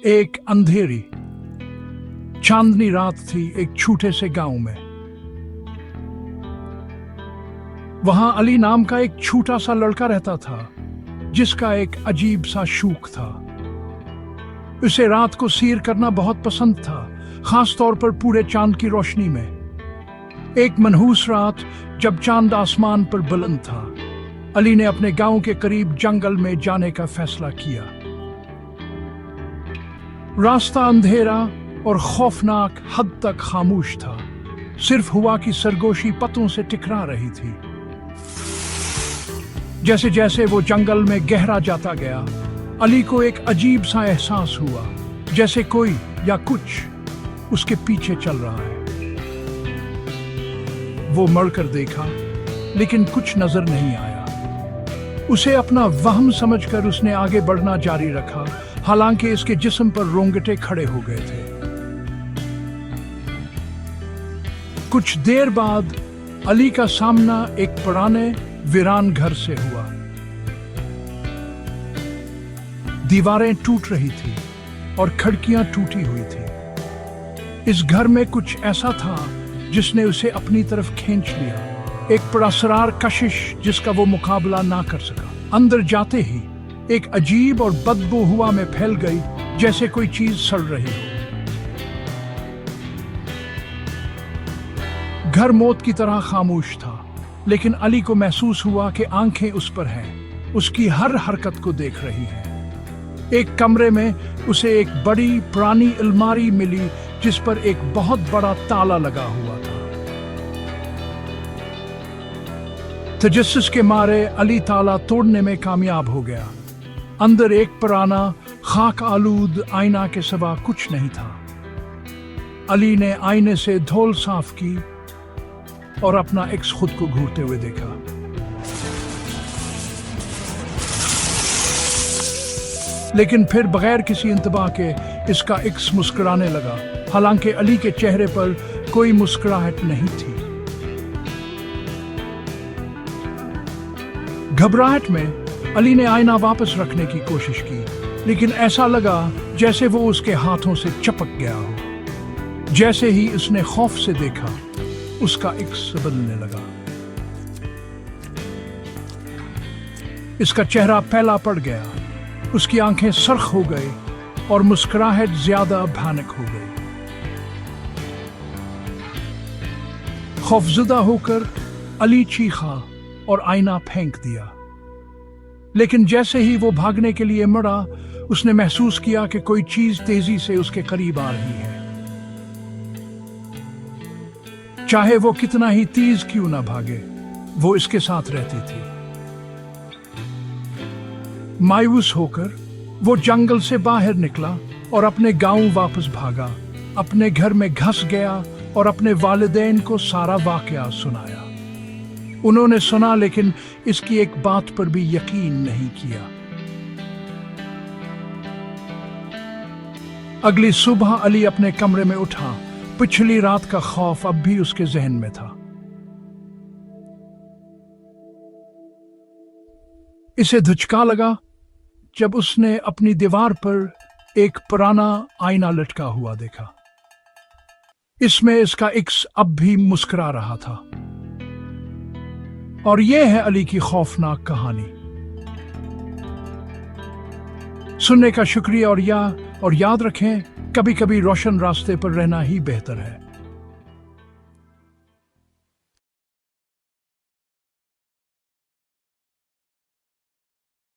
एक अंधेरी चांदनी रात थी एक छोटे से गांव में। वहां अली नाम का एक छोटा सा लड़का रहता था जिसका एक अजीब सा शौक था। उसे रात को सैर करना बहुत पसंद था, खास तौर पर पूरे चांद की रोशनी में। एक मनहूस रात जब चांद आसमान पर बुलंद था, अली ने अपने गांव के करीब जंगल में जाने का फैसला किया। रास्ता अंधेरा और खौफनाक हद तक खामोश था, सिर्फ हवा की सरगोशी पत्तों से टकरा रही थी। जैसे जैसे वो जंगल में गहरा जाता गया, अली को एक अजीब सा एहसास हुआ, जैसे कोई या कुछ उसके पीछे चल रहा है। वो मुड़कर देखा, लेकिन कुछ नजर नहीं आया। उसे अपना वहम समझकर उसने आगे बढ़ना जारी रखा, हालांकि इसके जिस्म पर रोंगटे खड़े हो गए थे। कुछ देर बाद अली का सामना एक पुराने वीरान घर से हुआ। दीवारें टूट रही थी और खिड़कियां टूटी हुई थी। इस घर में कुछ ऐसा था जिसने उसे अपनी तरफ खींच लिया, एक पुरअसरार कशिश जिसका वो मुकाबला ना कर सका। अंदर जाते ही एक अजीब और बदबू हवा में फैल गई, जैसे कोई चीज सड़ रही हो। घर मौत की तरह खामोश था, लेकिन अली को महसूस हुआ कि आंखें उस पर हैं, उसकी हर हरकत को देख रही हैं। एक कमरे में उसे एक बड़ी पुरानी अलमारी मिली जिस पर एक बहुत बड़ा ताला लगा हुआ था। तजस्सुस के मारे अली ताला तोड़ने में कामयाब हो गया। अंदर एक पुराना खाक आलूद आईना के सिवा कुछ नहीं था। अली ने आईने से धौल साफ की और अपना एक्स खुद को घूरते हुए देखा। लेकिन फिर बगैर किसी इंतबा के इसका एक्स मुस्कुराने लगा, हालांकि अली के चेहरे पर कोई मुस्कुराहट नहीं थी। घबराहट में अली ने आईना वापस रखने की कोशिश की, लेकिन ऐसा लगा जैसे वो उसके हाथों से चिपक गया हो। जैसे ही उसने खौफ से देखा, उसका एक्स बदलने लगा। इसका चेहरा पहला पड़ गया, उसकी आंखें सरख हो गई और मुस्कुराहट ज्यादा भयानक हो गई। खौफजदा होकर अली चीखा और आईना फेंक दिया। लेकिन जैसे ही वो भागने के लिए मुड़ा, उसने महसूस किया कि कोई चीज तेजी से उसके करीब आ रही है। चाहे वो कितना ही तेज क्यों ना भागे, वो इसके साथ रहती थी। मायूस होकर वो जंगल से बाहर निकला और अपने गांव वापस भागा। अपने घर में घुस गया और अपने वालिदैन को सारा वाकया सुनाया। उन्होंने सुना, लेकिन इसकी एक बात पर भी यकीन नहीं किया। अगली सुबह अली अपने कमरे में उठा। पिछली रात का खौफ अब भी उसके जहन में था। इसे धुचका लगा जब उसने अपनी दीवार पर एक पुराना आईना लटका हुआ देखा। इसमें इसका एक्स अब भी मुस्कुरा रहा था। और यह है अली की खौफनाक कहानी। सुनने का शुक्रिया और याद रखें, कभी कभी रोशन रास्ते पर रहना ही बेहतर है।